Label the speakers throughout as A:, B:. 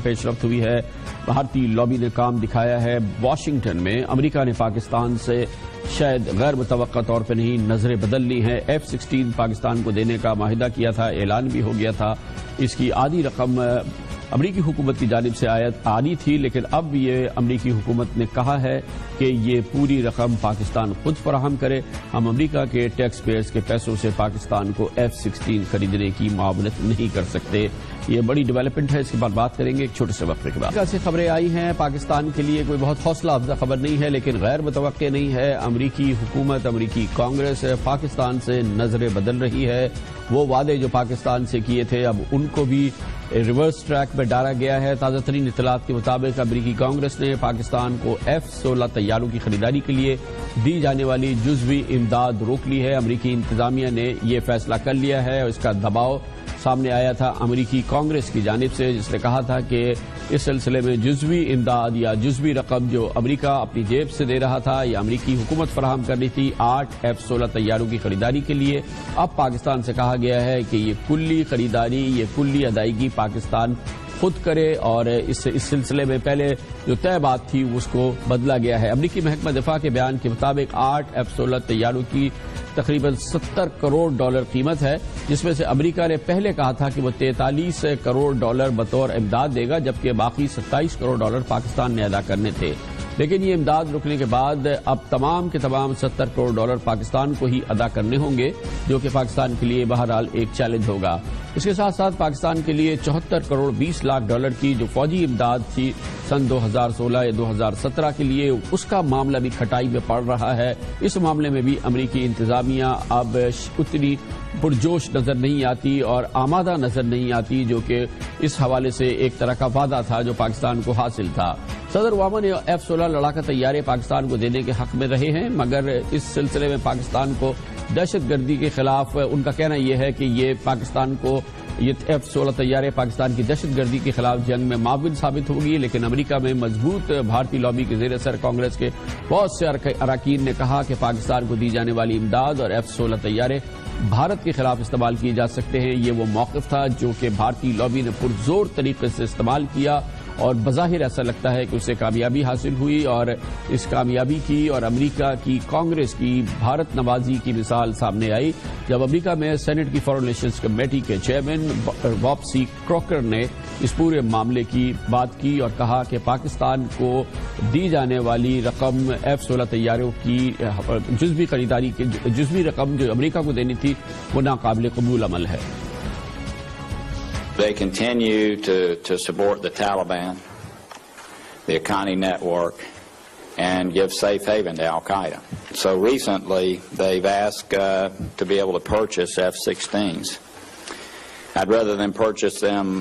A: پیش رفت ہوئی ہے۔ بھارتی لابی نے کام دکھایا ہے۔ واشنگٹن میں امریکہ نے پاکستان سے شاید غیر متوقع طور پہ نہیں نظریں بدل لی ہیں۔ F-16 پاکستان کو دینے کا معاہدہ کیا تھا، اعلان بھی ہو گیا تھا۔ اس کی آدھی رقم امریکی حکومت کی جانب سے آنی تھی، لیکن اب یہ امریکی حکومت نے کہا ہے کہ یہ پوری رقم پاکستان خود فراہم کرے۔ ہم امریکہ کے ٹیکس پیئرز کے پیسوں سے پاکستان کو F-16 خریدنے کی معاونت نہیں کر سکتے۔ یہ بڑی ڈیولپمنٹ ہے، اس کے بعد بات کریں گے ایک چھوٹے سے وقفے کے بعد۔ امریکہ سے خبریں آئی ہیں، پاکستان کے لیے کوئی بہت حوصلہ افزا خبر نہیں ہے، لیکن غیر متوقع نہیں ہے۔ امریکی حکومت، امریکی کانگریس پاکستان سے نظریں بدل رہی ہے۔ وہ وعدے جو پاکستان سے کیے تھے اب ان کو بھی ریورس ٹریک پہ ڈالا گیا ہے۔ تازہ ترین اطلاعات کے مطابق امریکی کانگریس نے پاکستان کو F-16 طیاروں کی خریداری کے لیے دی جانے والی جزوی امداد روک لی ہے۔ امریکی انتظامیہ نے یہ فیصلہ کر لیا ہے اور اس کا دباؤ سامنے آیا تھا امریکی کانگریس کی جانب سے، جس نے کہا تھا کہ اس سلسلے میں جزوی امداد یا جزوی رقم جو امریکہ اپنی جیب سے دے رہا تھا یا امریکی حکومت فراہم کر رہی تھی 8 F-16 طیاروں کی خریداری کے لیے، اب پاکستان سے کہا گیا ہے کہ یہ کلی خریداری، یہ کلی ادائیگی پاکستان خود کرے، اور اس سلسلے میں پہلے جو طے بات تھی اس کو بدلا گیا ہے۔ امریکی محکمہ دفاع کے بیان کے مطابق 8 F-16 طیاروں کی تقریباً $70 کروڑ قیمت ہے، جس میں سے امریکہ نے پہلے کہا تھا کہ وہ $43 کروڑ بطور امداد دے گا، جبکہ باقی $27 کروڑ پاکستان نے ادا کرنے تھے۔ لیکن یہ امداد رکنے کے بعد اب تمام کے تمام $70 کروڑ پاکستان کو ہی ادا کرنے ہوں گے، جو کہ پاکستان کے لیے بہرحال ایک چیلنج ہوگا۔ اس کے ساتھ ساتھ پاکستان کے لیے $74 کروڑ 20 لاکھ کی جو فوجی امداد تھی سن 2016 یا 2017 کے لیے، اس کا معاملہ بھی کھٹائی میں پڑ رہا ہے۔ اس معاملے میں بھی امریکی انتظامیہ اب اتنی پرجوش نظر نہیں آتی اور آمادہ نظر نہیں آتی، جو کہ اس حوالے سے ایک طرح کا وعدہ تھا جو پاکستان کو حاصل تھا۔ صدر اوباما نے F-16 لڑاکا طیارے پاکستان کو دینے کے حق میں رہے ہیں، مگر اس سلسلے میں پاکستان کو دہشت گردی کے خلاف ان کا کہنا یہ ہے کہ یہ پاکستان کو یہ F-16 طیارے پاکستان کی دہشت گردی کے خلاف جنگ میں معاون ثابت ہوگی۔ لیکن امریکہ میں مضبوط بھارتی لابی کے زیر اثر کانگریس کے بہت سے اراکین نے کہا کہ پاکستان کو دی جانے والی امداد اور F-16 طیارے بھارت کے خلاف استعمال کیے جا سکتے ہیں۔ یہ وہ موقف تھا جو کہ بھارتی لابی نے پرزور طریقے سے استعمال کیا، اور بظاہر ایسا لگتا ہے کہ اسے کامیابی حاصل ہوئی، اور اس کامیابی کی اور امریکہ کی کانگریس کی بھارت نوازی کی مثال سامنے آئی جب امریکہ میں سینٹ کی فارن ریلیشنز کمیٹی کے چیئرمین باب سی کروکر نے اس پورے معاملے کی بات کی اور کہا کہ پاکستان کو دی جانے والی رقم F-16 طیاروں کی جزوی خریداری کی جزوی رقم جو امریکہ کو دینی تھی وہ ناقابل قبول عمل ہے۔
B: They continue to support the Taliban, the Haqqani network, and give safe haven to Al-Qaeda. So recently, they've asked to be able to purchase F-16s. I'd rather than purchase them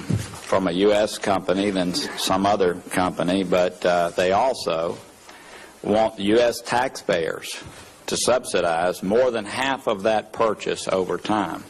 B: from a U.S. company than some other company, but they also want U.S. taxpayers to subsidize more than half of that purchase over time.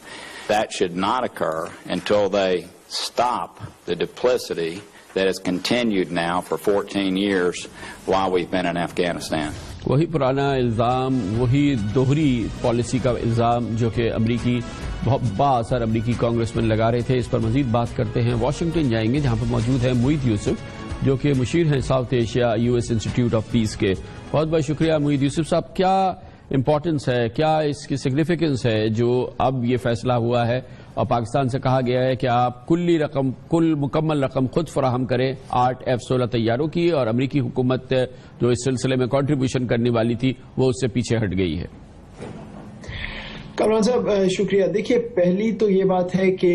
B: That should not occur until they stop the duplicity that has continued now for 14 years while we've been in Afghanistan.
A: وہی پرانا الزام، وہی دوہری policy کا الزام جو کہ امریکی بہت بااثر امریکی کانگریس میں لگا رہے تھے۔ اس پر مزید بات کرتے ہیں، واشنگٹن جائیں گے جہاں پر موجود ہے معید یوسف جو کہ مشیر ہیں south Asia US institute of peace کے۔ بہت بہت شکریہ معید یوسف صاحب۔ کیا امپورٹنس ہے، کیا اس کی سگنیفیکنس ہے جو اب یہ فیصلہ ہوا ہے اور پاکستان سے کہا گیا ہے کہ آپ کل مکمل رقم خود فراہم کریں 8 F-16 طیاروں کی، اور امریکی حکومت جو اس سلسلے میں کنٹریبیوشن کرنے والی تھی وہ اس سے پیچھے ہٹ گئی ہے؟
C: کامران صاحب شکریہ۔ دیکھیے، پہلی تو یہ بات ہے کہ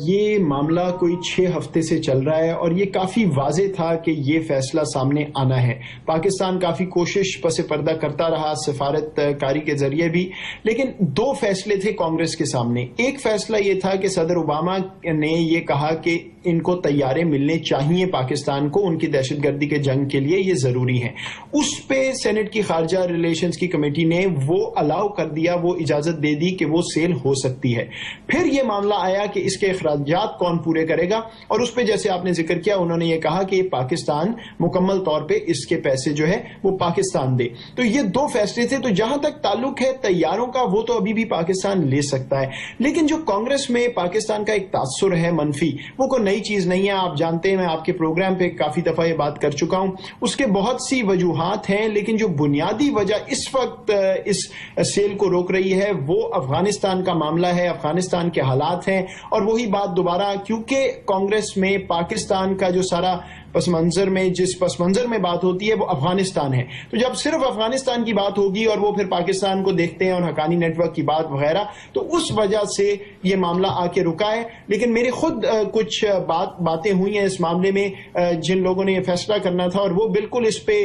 C: یہ معاملہ کوئی 6 ہفتے سے چل رہا ہے اور یہ کافی واضح تھا کہ یہ فیصلہ سامنے آنا ہے۔ پاکستان کافی کوشش پس پردہ کرتا رہا سفارت کاری کے ذریعے بھی، لیکن 2 فیصلے تھے کانگریس کے سامنے۔ ایک فیصلہ یہ تھا کہ صدر اوباما نے یہ کہا کہ ان کو طیارے ملنے چاہیے پاکستان کو، ان کی دہشت گردی کے جنگ کے لیے یہ ضروری ہے۔ اس پہ سینٹ کی خارجہ ریلیشنز کی کمیٹی نے وہ الاؤ کر دیا، وہ اجازت دے دی کہ وہ سیل ہو سکتی ہے۔ پھر یہ معاملہ آیا کہ اس کے اخراجات کون پورے کرے گا، اور اس پہ جیسے آپ نے ذکر کیا انہوں نے یہ کہا کہ پاکستان مکمل طور پہ اس کے پیسے جو ہے وہ پاکستان دے۔ تو یہ 2 فیصلے تھے۔ تو جہاں تک تعلق ہے طیاروں کا، وہ تو ابھی بھی پاکستان لے سکتا ہے، لیکن جو کانگریس میں پاکستان کا ایک تاثر ہے منفی، وہ کو نئی چیز نہیں ہے، آپ جانتے ہیں میں آپ کے پروگرام پہ کافی دفعہ یہ بات کر چکا ہوں. اس کے بہت سی وجوہات ہیں، لیکن جو بنیادی وجہ اس وقت اس سیل کو روک رہی ہے وہ افغانستان کا معاملہ ہے، افغانستان کے حالات ہیں. اور وہی بات دوبارہ، کیونکہ کانگریس میں پاکستان کا جو سارا پس منظر میں بات ہوتی ہے وہ افغانستان ہے، تو جب صرف افغانستان کی بات ہوگی اور وہ پھر پاکستان کو دیکھتے ہیں اور حقانی نیٹ ورک کی بات وغیرہ، تو اس وجہ سے یہ معاملہ آ کے رکا ہے. لیکن میری خود کچھ باتیں ہوئی ہیں اس معاملے میں جن لوگوں نے یہ فیصلہ کرنا تھا، اور وہ بالکل اس پہ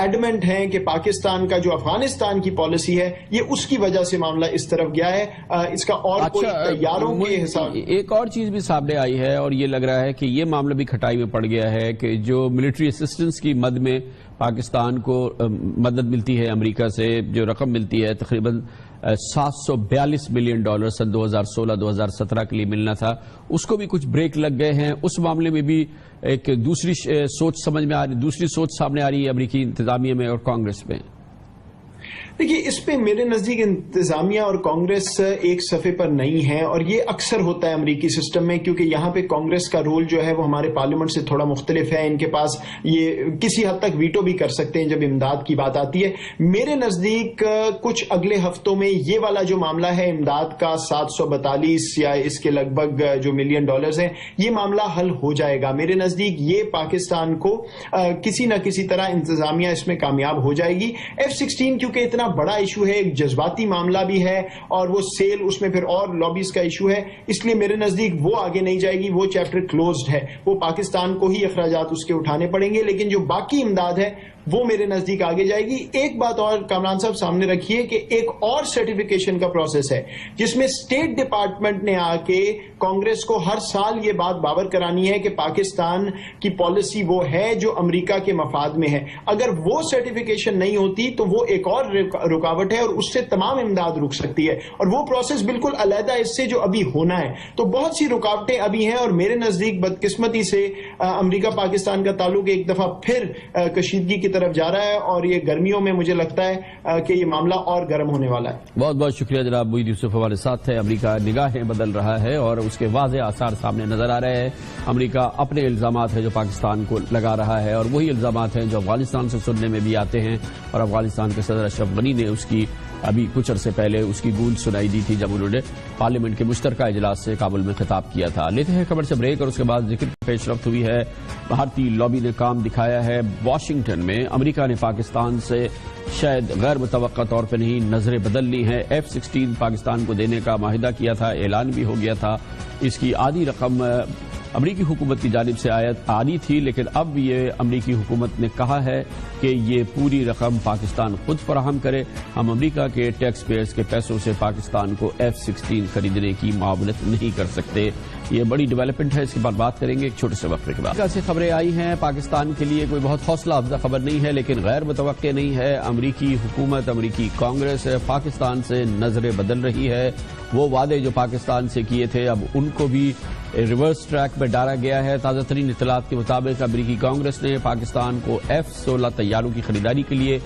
C: ایڈمنٹ ہیں کہ پاکستان کا جو افغانستان کی پالیسی ہے یہ اس کی وجہ سے معاملہ اس طرف گیا ہے. اس کا اور کوئی تیاروں کے حساب.
A: ایک اور چیز بھی سامنے آئی ہے اور یہ لگ رہا ہے کہ یہ معاملہ بھی کھٹائی میں پڑ گیا ہے کہ جو ملٹری اسسٹنس کی مد میں پاکستان کو مدد ملتی ہے امریکہ سے، جو رقم ملتی ہے تقریباً $742 ملین سن 2016-2017 کے لیے ملنا تھا، اس کو بھی کچھ بریک لگ گئے ہیں. اس معاملے میں بھی ایک دوسری سوچ سامنے آ رہی ہے امریکی انتظامیہ میں اور کانگریس میں.
C: دیکھیے، اس پہ میرے نزدیک انتظامیہ اور کانگریس ایک صفحے پر نہیں ہے، اور یہ اکثر ہوتا ہے امریکی سسٹم میں، کیونکہ یہاں پہ کانگریس کا رول جو ہے وہ ہمارے پارلیمنٹ سے تھوڑا مختلف ہے. ان کے پاس یہ کسی حد تک ویٹو بھی کر سکتے ہیں جب امداد کی بات آتی ہے. میرے نزدیک کچھ اگلے ہفتوں میں یہ والا جو معاملہ ہے امداد کا 742 یا اس کے لگ بھگ جو ملین ڈالرز ہیں، یہ معاملہ حل ہو جائے گا. میرے نزدیک یہ پاکستان کو کسی نہ کسی طرح انتظامیہ اس میں کامیاب ہو جائے گی. F-16 کیونکہ اتنا بڑا ایشو ہے، ایک جذباتی معاملہ بھی ہے، اور وہ سیل اس میں پھر اور لابیز کا ایشو ہے، اس لیے میرے نزدیک وہ آگے نہیں جائے گی. وہ چیپٹر کلوزڈ ہے، وہ پاکستان کو ہی اخراجات اس کے اٹھانے پڑیں گے. لیکن جو باقی امداد ہے وہ میرے نزدیک آگے جائے گی. ایک بات اور کامران صاحب سامنے رکھیے کہ ایک اور سرٹیفیکیشن کا پروسیس ہے جس میں اسٹیٹ ڈپارٹمنٹ نے آ کے کانگریس کو ہر سال یہ بات باور کرانی ہے کہ پاکستان کی پالیسی وہ ہے جو امریکہ کے مفاد میں ہے. اگر وہ سرٹیفیکیشن نہیں ہوتی تو وہ ایک اور رکاوٹ ہے اور اس سے تمام امداد رک سکتی ہے، اور وہ پروسیس بالکل علیحدہ اس سے جو ابھی ہونا ہے. تو بہت سی رکاوٹیں ابھی ہیں، اور میرے نزدیک بدقسمتی سے امریکہ پاکستان کا تعلق ایک دفعہ پھر کشیدگی کی طرف جا رہا ہے، اور یہ گرمیوں میں مجھے لگتا ہے کہ یہ معاملہ اور گرم ہونے والا ہے.
A: بہت بہت شکریہ جناب محی یوسف، ہمارے ساتھ ہے. امریکہ نگاہیں بدل رہا ہے اور اس کے واضح آثار سامنے نظر آ رہے ہیں. امریکہ اپنے الزامات ہیں جو پاکستان کو لگا رہا ہے، اور وہی الزامات ہیں جو افغانستان سے سننے میں بھی آتے ہیں. اور افغانستان کے صدر اشرف غنی نے اس کی ابھی کچھ عرصے پہلے اس کی گونج سنائی دی تھی جب انہوں نے پارلیمنٹ کے مشترکہ اجلاس سے کابل میں خطاب کیا تھا. لیتے ہیں خبر سے بریک، اور اس کے بعد ذکر کی پیش رفت ہوئی ہے. بھارتی لابی نے کام دکھایا ہے. واشنگٹن میں امریکہ نے پاکستان سے شاید غیر متوقع طور پہ نہیں نظریں بدل لی ہیں. F-16 پاکستان کو دینے کا معاہدہ کیا تھا، اعلان بھی ہو گیا تھا. اس کی آدھی رقم امریکی حکومت کی جانب سے آنی تھی، لیکن اب یہ امریکی حکومت نے کہا ہے کہ یہ پوری رقم پاکستان خود فراہم کرے. ہم امریکہ کے ٹیکس پیئرز کے پیسوں سے پاکستان کو F-16 خریدنے کی معاونت نہیں کر سکتے. یہ بڑی ڈیولپمنٹ ہے، اس کے بعد بات کریں گے ایک چھوٹے سے وقفے کے بعد. امریکہ سے خبریں آئی ہیں. پاکستان کے لیے کوئی بہت حوصلہ افزا خبر نہیں ہے، لیکن غیر متوقع نہیں ہے. امریکی حکومت، امریکی کانگریس پاکستان سے نظریں بدل رہی ہے. وہ وعدے جو پاکستان سے کیے تھے اب ان کو بھی ریورس ٹریک پر ڈالا گیا ہے. تازہ ترین اطلاعات کے مطابق امریکی کانگریس نے پاکستان کو F-16 طیاروں کی خریداری کے لیے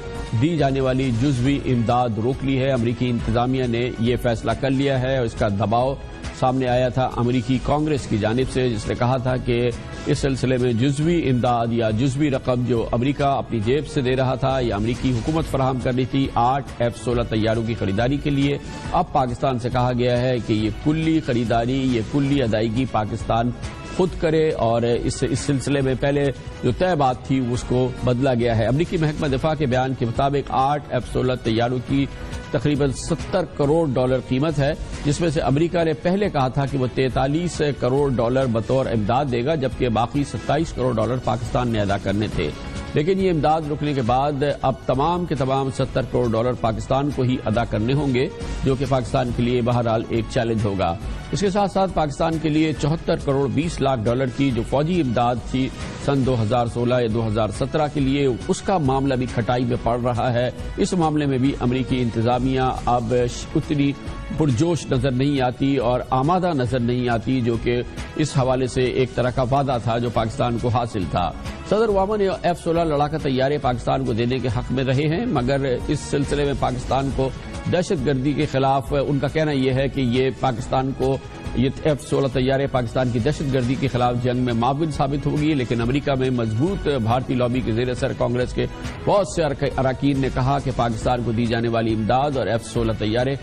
A: دی جانے والی جزوی امداد روک لی ہے. امریکی انتظامیہ نے یہ فیصلہ کر لیا ہے، اور اس کا دباؤ سامنے آیا تھا امریکی کانگریس کی جانب سے، جس نے کہا تھا کہ اس سلسلے میں جزوی امداد یا جزوی رقم جو امریکہ اپنی جیب سے دے رہا تھا یا امریکی حکومت فراہم کر رہی تھی 8 F-16 طیاروں کی خریداری کے لیے، اب پاکستان سے کہا گیا ہے کہ یہ کلی خریداری، یہ کلی ادائیگی پاکستان خود کرے، اور اس سلسلے میں پہلے جو طے بات تھی اس کو بدلا گیا ہے. امریکی محکمہ دفاع کے بیان کے مطابق 8 F-16 طیاروں کی تقریباً $70 کروڑ قیمت ہے، جس میں سے امریکہ نے پہلے کہا تھا کہ وہ $43 کروڑ بطور امداد دے گا، جبکہ باقی $27 کروڑ پاکستان نے ادا کرنے تھے. لیکن یہ امداد رکنے کے بعد اب تمام کے تمام $70 کروڑ پاکستان کو ہی ادا کرنے ہوں گے، جو کہ پاکستان کے لیے بہرحال ایک چیلنج ہوگا. اس کے ساتھ ساتھ پاکستان کے لیے $74 کروڑ 20 لاکھ کی جو فوجی امداد تھی سن 2016 یا 2017 کے لیے، اس کا معاملہ بھی کھٹائی میں پڑ رہا ہے. اس معاملے میں بھی امریکی انتظامیہ اب اتنی پرجوش نظر نہیں آتی اور آمادہ نظر نہیں آتی، جو کہ اس حوالے سے ایک طرح کا وعدہ تھا جو پاکستان کو حاصل تھا. صدر اوباما نے F-16 لڑاکا طیارے پاکستان کو دینے کے حق میں رہے ہیں، مگر اس سلسلے میں پاکستان کو دہشت گردی کے خلاف ان کا کہنا یہ ہے کہ یہ پاکستان کو یہ F-16 طیارے پاکستان کی دہشت گردی کے خلاف جنگ میں معاون ثابت ہوگی، لیکن امریکہ میں مضبوط بھارتی لابی کے زیر اثر کانگریس کے بہت سے اراکین نے کہا کہ پاکستان کو دی جانے والی امداد اور F-16 طیارے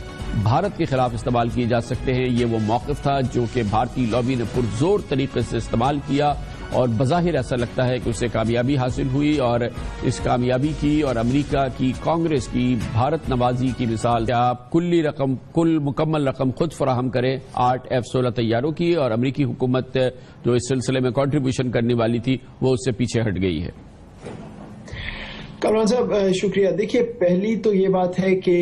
A: بھارت کے خلاف استعمال کیے جا سکتے ہیں۔ یہ وہ موقف تھا جو کہ بھارتی لابی نے پرزور طریقے سے استعمال کیا اور بظاہر ایسا لگتا ہے کہ اسے کامیابی حاصل ہوئی، اور اس کامیابی کی اور امریکہ کی کانگریس کی بھارت نوازی کی مثال کہ آپ کل مکمل رقم خود فراہم کریں 8 F-16 طیاروں کی، اور امریکی حکومت جو اس سلسلے میں کنٹریبیوشن کرنے والی تھی وہ اس سے پیچھے ہٹ گئی ہے۔
C: کامران صاحب شکریہ۔ دیکھیے، پہلی تو یہ بات ہے کہ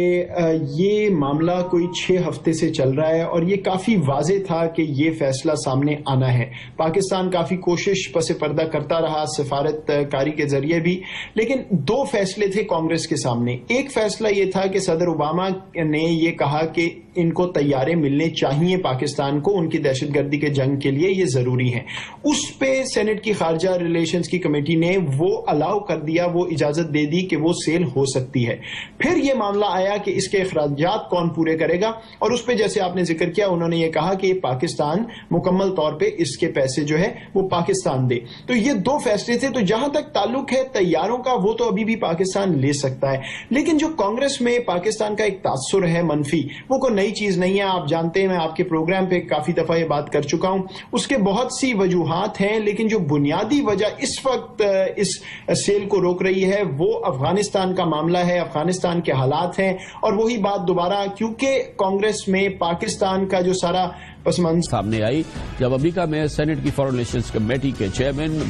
C: یہ معاملہ کوئی 6 ہفتے سے چل رہا ہے اور یہ کافی واضح تھا کہ یہ فیصلہ سامنے آنا ہے۔ پاکستان کافی کوشش پس پردہ کرتا رہا سفارت کاری کے ذریعے بھی، لیکن 2 فیصلے تھے کانگریس کے سامنے۔ ایک فیصلہ یہ تھا کہ صدر اوباما نے یہ کہا کہ ان کو طیارے ملنے چاہیے پاکستان کو، ان کی دہشت گردی کے جنگ کے لیے یہ ضروری ہے۔ اس پہ سینٹ کی خارجہ ریلیشنز کی کمیٹی نے وہ الاؤ کر دیا، وہ اجازت دے دی کہ وہ سیل ہو سکتی ہے۔ پھر یہ معاملہ آیا کہ اس کے اخراجات کون پورے کرے گا، اور اس پہ جیسے آپ نے ذکر کیا انہوں نے یہ کہا کہ پاکستان مکمل طور پہ اس کے پیسے جو ہے وہ پاکستان دے۔ تو یہ 2 فیصلے تھے۔ تو جہاں تک تعلق ہے طیاروں کا، وہ تو ابھی بھی پاکستان لے سکتا ہے، لیکن جو کانگریس میں پاکستان کا ایک تاثر ہے منفی، وہ کوئی نئی چیز نہیں ہے۔ آپ جانتے ہیں، میں آپ کے پروگرام پہ کافی دفعہ یہ بات کر چکا ہوں، اس کے بہت سی وجوہات ہیں، لیکن جو بنیادی وجہ اس وقت اس سیل کو روک رہی ہے وہ افغانستان کا معاملہ ہے، افغانستان کے حالات ہیں۔ اور وہی بات دوبارہ، کیونکہ کانگریس میں پاکستان کا جو سارا پس منظر
A: سامنے آئی جب امریکہ میں سینٹ کی فارن ریلیشنز کمیٹی کے چیئرمین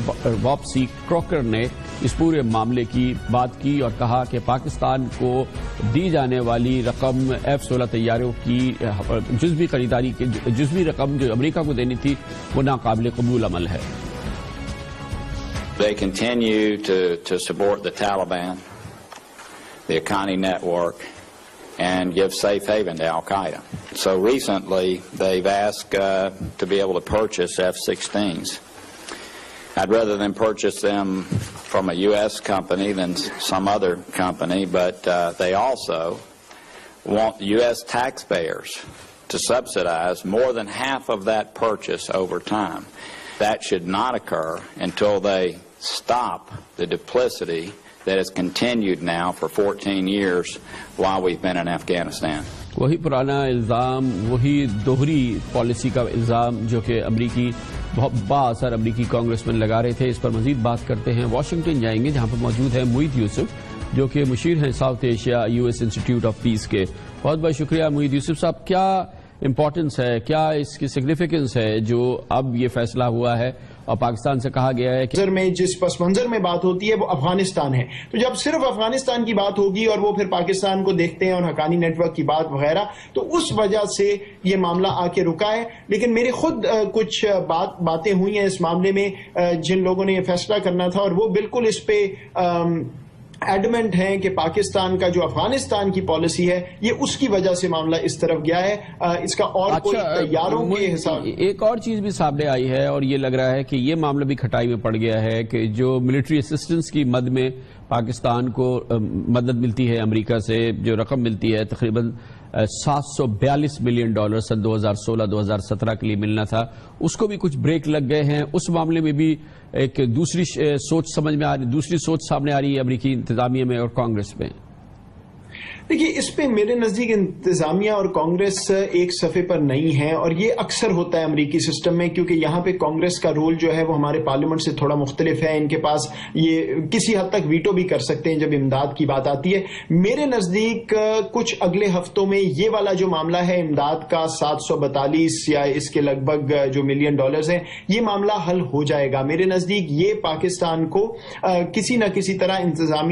A: باب سی کروکر نے اس پورے معاملے کی بات کی اور کہا کہ پاکستان کو دی جانے والی رقم F-16 طیاروں کی جزوی خریداری کی جزوی رقم جو امریکہ کو دینی تھی وہ ناقابل قبول عمل ہے۔
B: They continue to support the Taliban, the Haqqani network, and give safe haven to Al-Qaeda. So recently, they've asked to be able to purchase F-16s. I'd rather than purchase them from a U.S. company than some other company, but they also want U.S. taxpayers to subsidize more than half of that purchase over time. That should not occur until they stop the duplicity that has continued now for 14 years while we've been in Afghanistan.
A: وہی پرانا الزام، وہی دوہری policy کا الزام جو کہ امریکی بہت بااثر امریکی کانگریس مین لگا رہے تھے۔ اس پر مزید بات کرتے ہیں، واشنگٹن جائیں گے جہاں پر موجود ہے معید یوسف جو کہ مشیر ہیں south Asia US institute of peace کے۔ بہت بہت شکریہ معید یوسف صاحب۔ کیا امپورٹنس ہے، کیا اس کی سگنیفیکنس ہے جو اب یہ فیصلہ ہوا ہے اور پاکستان سے کہا گیا ہے کہ
C: جس پس منظر میں بات ہوتی ہے وہ افغانستان ہے؟ تو جب صرف افغانستان کی بات ہوگی اور وہ پھر پاکستان کو دیکھتے ہیں اور حقانی نیٹ ورک کی بات وغیرہ، تو اس وجہ سے یہ معاملہ آ کے رکا ہے۔ لیکن میری خود کچھ باتیں ہوئی ہیں اس معاملے میں جن لوگوں نے یہ فیصلہ کرنا تھا، اور وہ بالکل اس پہ ایڈمنٹ ہیں کہ پاکستان کا جو افغانستان کی پالیسی ہے یہ اس کی وجہ سے معاملہ اس طرف گیا ہے، اس کا اور کوئی تیاروں کے حساب۔
A: ایک اور چیز بھی سامنے آئی ہے اور یہ لگ رہا ہے کہ یہ معاملہ بھی کھٹائی میں پڑ گیا ہے کہ جو ملٹری اسسٹنس کی مد میں پاکستان کو مدد ملتی ہے امریکہ سے، جو رقم ملتی ہے تقریباً $742 ملین سن 2016-2017 کے لیے ملنا تھا، اس کو بھی کچھ بریک لگ گئے ہیں۔ اس معاملے میں بھی ایک دوسری سوچ سمجھ میں دوسری سوچ سامنے آ رہی ہے امریکی انتظامیہ میں اور کانگریس میں۔
C: دیکھیے، اس پہ میرے نزدیک انتظامیہ اور کانگریس ایک صفحے پر نہیں ہے، اور یہ اکثر ہوتا ہے امریکی سسٹم میں، کیونکہ یہاں پہ کانگریس کا رول جو ہے وہ ہمارے پارلیمنٹ سے تھوڑا مختلف ہے۔ ان کے پاس یہ کسی حد تک ویٹو بھی کر سکتے ہیں جب امداد کی بات آتی ہے۔ میرے نزدیک کچھ اگلے ہفتوں میں یہ والا جو معاملہ ہے امداد کا 742 یا اس کے لگ بھگ جو ملین ڈالرز ہیں، یہ معاملہ حل ہو جائے گا۔ میرے نزدیک یہ پاکستان کو کسی نہ کسی طرح انتظامیہ